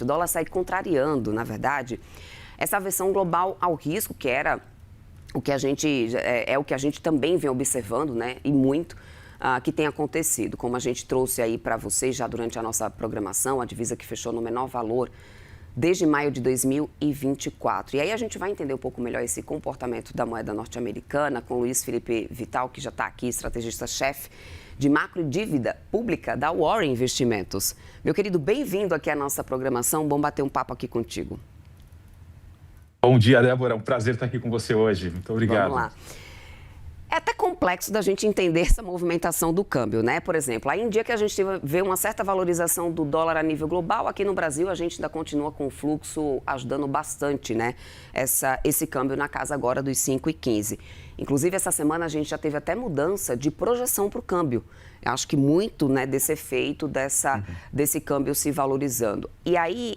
O dólar sai contrariando, na verdade, essa aversão global ao risco, que era o que a gente o que a gente também vem observando, né? E muito que tem acontecido. Como a gente trouxe aí para vocês já durante a nossa programação, a divisa que fechou no menor valor desde maio de 2024. E aí a gente vai entender um pouco melhor esse comportamento da moeda norte-americana com o Luiz Felipe Vital, que já está aqui, estrategista-chefe de macro e dívida pública da Warren Investimentos. Meu querido, bem-vindo aqui à nossa programação. Bom bater um papo aqui contigo. Bom dia, Débora. É um prazer estar aqui com você hoje. Muito obrigado. Vamos lá. É até complexo da gente entender essa movimentação do câmbio, né? Por exemplo, aí em dia que a gente vê uma certa valorização do dólar a nível global, aqui no Brasil a gente ainda continua com o fluxo ajudando bastante, né? Esse câmbio na casa agora dos 5,15. Inclusive, essa semana a gente já teve até mudança de projeção para o câmbio. Eu acho que muito, né, desse efeito desse câmbio se valorizando. E aí,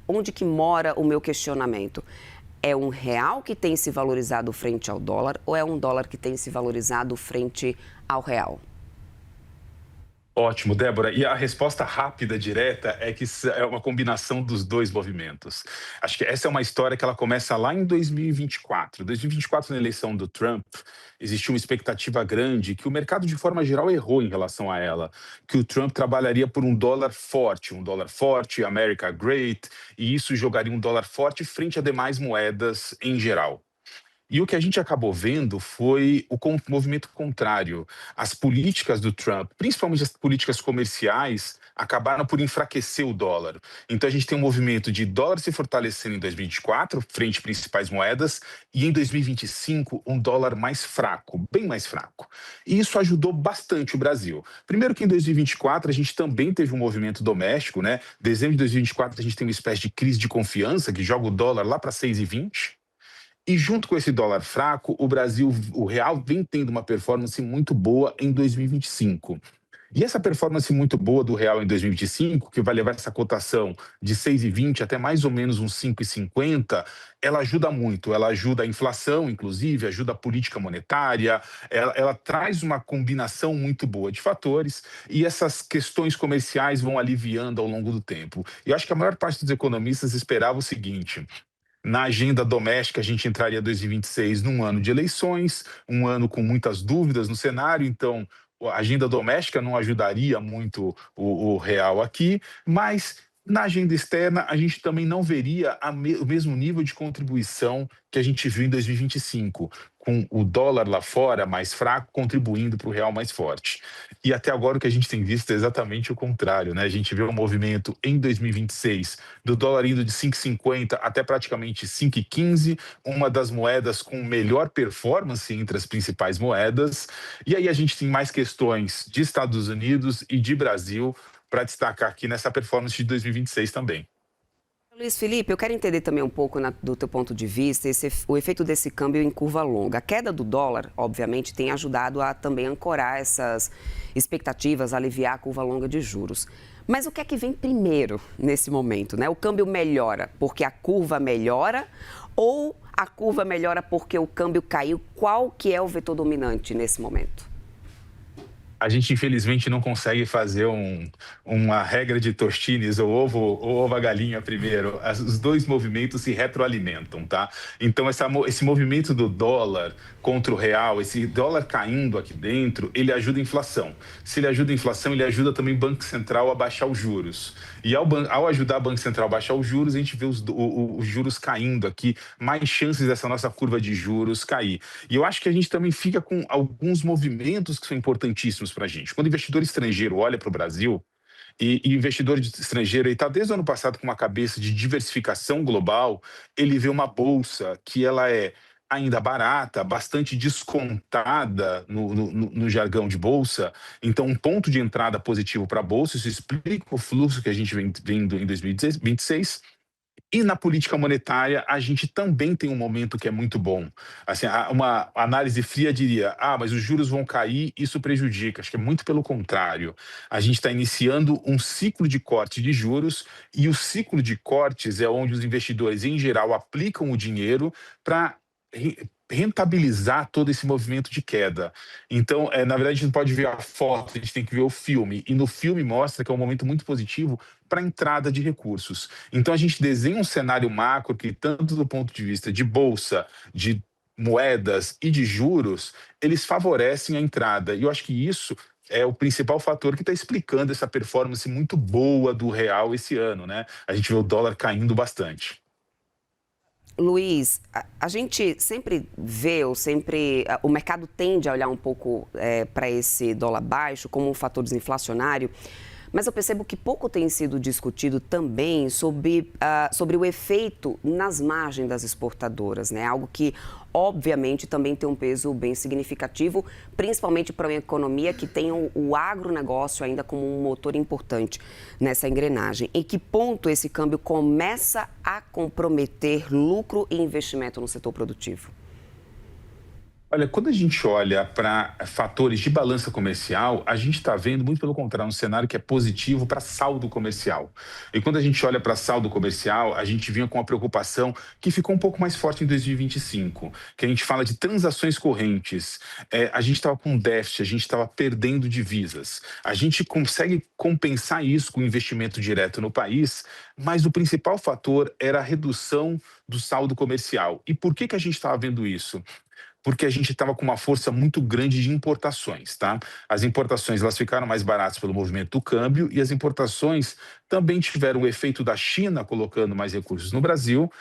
onde que mora o meu questionamento? É um real que tem se valorizado frente ao dólar ou é um dólar que tem se valorizado frente ao real? Ótimo, Débora. E a resposta rápida, direta, é que é uma combinação dos dois movimentos. Acho que essa é uma história que ela começa lá em 2024. 2024, na eleição do Trump, existiu uma expectativa grande que o mercado, de forma geral, errou em relação a ela, que o Trump trabalharia por um dólar forte, America Great, e isso jogaria um dólar forte frente a demais moedas em geral. E o que a gente acabou vendo foi o movimento contrário. As políticas do Trump, principalmente as políticas comerciais, acabaram por enfraquecer o dólar. Então a gente tem um movimento de dólar se fortalecendo em 2024, frente às principais moedas, e em 2025 um dólar mais fraco, bem mais fraco. E isso ajudou bastante o Brasil. Primeiro que em 2024 a gente também teve um movimento doméstico, né? Dezembro de 2024 a gente tem uma espécie de crise de confiança que joga o dólar lá para 6,20. E junto com esse dólar fraco, o real vem tendo uma performance muito boa em 2025. E essa performance muito boa do real em 2025, que vai levar essa cotação de 6,20 até mais ou menos uns 5,50, ela ajuda muito. Ela ajuda a inflação, inclusive, ajuda a política monetária, ela traz uma combinação muito boa de fatores e essas questões comerciais vão aliviando ao longo do tempo. E eu acho que a maior parte dos economistas esperava o seguinte: na agenda doméstica, a gente entraria em 2026 num ano de eleições, um ano com muitas dúvidas no cenário, então a agenda doméstica não ajudaria muito o real aqui, mas na agenda externa a gente também não veria o mesmo nível de contribuição que a gente viu em 2025, com o dólar lá fora mais fraco contribuindo para o real mais forte. E até agora o que a gente tem visto é exatamente o contrário, né? A gente vê um movimento em 2026 do dólar indo de 5,50 até praticamente 5,15, uma das moedas com melhor performance entre as principais moedas. E aí a gente tem mais questões de Estados Unidos e de Brasil para destacar aqui nessa performance de 2026 também. Luiz Felipe, eu quero entender também um pouco do teu ponto de vista o efeito desse câmbio em curva longa. A queda do dólar, obviamente, tem ajudado a também ancorar essas expectativas, aliviar a curva longa de juros. Mas o que é que vem primeiro nesse momento, né? O câmbio melhora porque a curva melhora ou a curva melhora porque o câmbio caiu? Qual que é o vetor dominante nesse momento? A gente, infelizmente, não consegue fazer uma regra de Tostines, ou ovo a galinha primeiro. Os dois movimentos se retroalimentam, tá? Então, esse movimento do dólar contra o real, esse dólar caindo aqui dentro, ele ajuda a inflação. Se ele ajuda a inflação, ele ajuda também o Banco Central a baixar os juros. E ao ajudar o Banco Central a baixar os juros, a gente vê os juros caindo aqui, mais chances dessa nossa curva de juros cair. E eu acho que a gente também fica com alguns movimentos que são importantíssimos para a gente. Quando o investidor estrangeiro olha para o Brasil, e investidor estrangeiro está desde o ano passado com uma cabeça de diversificação global, ele vê uma bolsa que ela é ainda barata, bastante descontada no jargão de bolsa, então um ponto de entrada positivo para a bolsa, isso explica o fluxo que a gente vem vendo em 2026. E na política monetária, a gente também tem um momento que é muito bom. Assim, uma análise fria diria, mas os juros vão cair, isso prejudica. Acho que é muito pelo contrário. A gente está iniciando um ciclo de corte de juros e o ciclo de cortes é onde os investidores, em geral, aplicam o dinheiro para rentabilizar todo esse movimento de queda. Então, na verdade, a gente não pode ver a foto, a gente tem que ver o filme. E no filme mostra que é um momento muito positivo para a entrada de recursos. Então, a gente desenha um cenário macro que, tanto do ponto de vista de bolsa, de moedas e de juros, eles favorecem a entrada. E eu acho que isso é o principal fator que está explicando essa performance muito boa do real esse ano, né? A gente vê o dólar caindo bastante. Luiz, a gente sempre vê, ou sempre. O mercado tende a olhar um pouco para esse dólar baixo como um fator desinflacionário, mas eu percebo que pouco tem sido discutido também sobre o efeito nas margens das exportadoras, né? Algo que, obviamente, também tem um peso bem significativo, principalmente para uma economia que tem o agronegócio ainda como um motor importante nessa engrenagem. Em que ponto esse câmbio começa a comprometer lucro e investimento no setor produtivo? Olha, quando a gente olha para fatores de balança comercial, a gente está vendo, muito pelo contrário, um cenário que é positivo para saldo comercial. E quando a gente olha para saldo comercial, a gente vinha com uma preocupação que ficou um pouco mais forte em 2025, que a gente fala de transações correntes. A gente estava com déficit, a gente estava perdendo divisas. A gente consegue compensar isso com investimento direto no país, mas o principal fator era a redução do saldo comercial. E por que a gente estava vendo isso? Porque a gente estava com uma força muito grande de importações, tá? As importações, elas ficaram mais baratas pelo movimento do câmbio e as importações também tiveram o efeito da China colocando mais recursos no Brasil,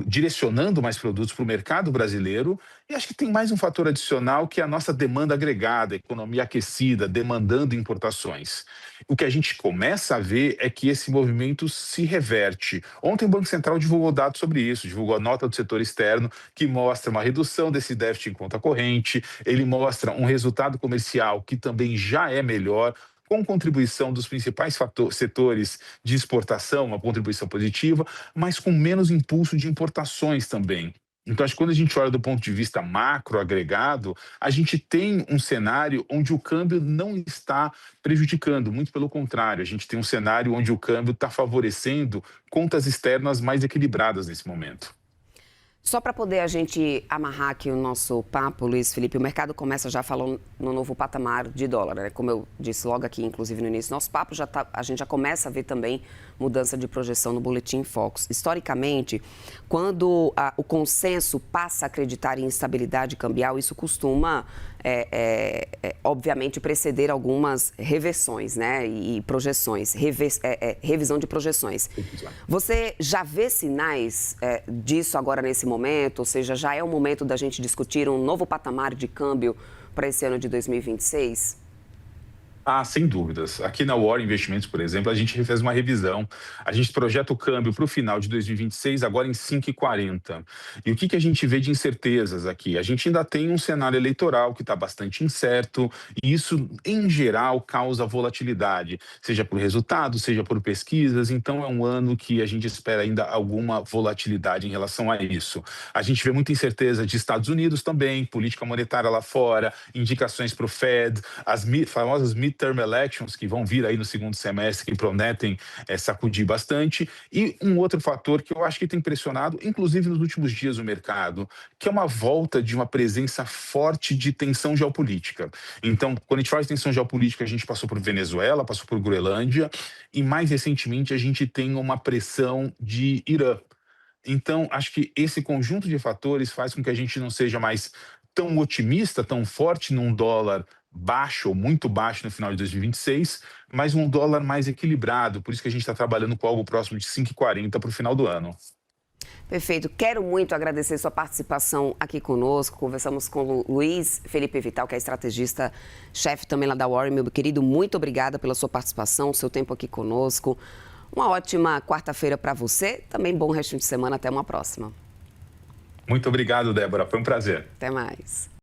direcionando mais produtos para o mercado brasileiro. E acho que tem mais um fator adicional, que é a nossa demanda agregada, a economia aquecida, demandando importações. O que a gente começa a ver é que esse movimento se reverte. Ontem o Banco Central divulgou dados sobre isso, divulgou a nota do setor externo, que mostra uma redução desse déficit em conta corrente, ele mostra um resultado comercial que também já é melhor, com contribuição dos principais setores de exportação, uma contribuição positiva, mas com menos impulso de importações também. Então, acho que quando a gente olha do ponto de vista macro agregado, a gente tem um cenário onde o câmbio não está prejudicando, muito pelo contrário, a gente tem um cenário onde o câmbio está favorecendo contas externas mais equilibradas nesse momento. Só para poder a gente amarrar aqui o nosso papo, Luiz Felipe, o mercado começa já falando no novo patamar de dólar, né? Como eu disse logo aqui, inclusive no início do nosso papo, a gente já começa a ver também mudança de projeção no Boletim Focus. Historicamente, quando o consenso passa a acreditar em instabilidade cambial, isso costuma, obviamente, preceder algumas reversões, né? E projeções, revisão de projeções. Você já vê sinais disso agora nesse momento? Ou seja, já é o momento da gente discutir um novo patamar de câmbio para esse ano de 2026? Ah, sem dúvidas. Aqui na War Investimentos, por exemplo, a gente fez uma revisão. A gente projeta o câmbio para o final de 2026 agora em 5,40. E o que a gente vê de incertezas aqui? A gente ainda tem um cenário eleitoral que está bastante incerto e isso, em geral, causa volatilidade, seja por resultados, seja por pesquisas. Então, é um ano que a gente espera ainda alguma volatilidade em relação a isso. A gente vê muita incerteza de Estados Unidos também, política monetária lá fora, indicações para o Fed, as famosas midterm elections que vão vir aí no segundo semestre, que prometem sacudir bastante. E um outro fator que eu acho que tem pressionado, inclusive nos últimos dias, o mercado, que é uma volta de uma presença forte de tensão geopolítica. Então, quando a gente fala de tensão geopolítica, a gente passou por Venezuela, passou por Groenlândia, e mais recentemente a gente tem uma pressão de Irã. Então, acho que esse conjunto de fatores faz com que a gente não seja mais tão otimista, tão forte num dólar baixo ou muito baixo no final de 2026, mas um dólar mais equilibrado. Por isso que a gente está trabalhando com algo próximo de 5,40 para o final do ano. Perfeito. Quero muito agradecer sua participação aqui conosco. Conversamos com o Luiz Felipe Vital, que é estrategista-chefe também lá da Warren. Meu querido, muito obrigada pela sua participação, seu tempo aqui conosco. Uma ótima quarta-feira para você. Também bom resto de semana. Até uma próxima. Muito obrigado, Débora. Foi um prazer. Até mais.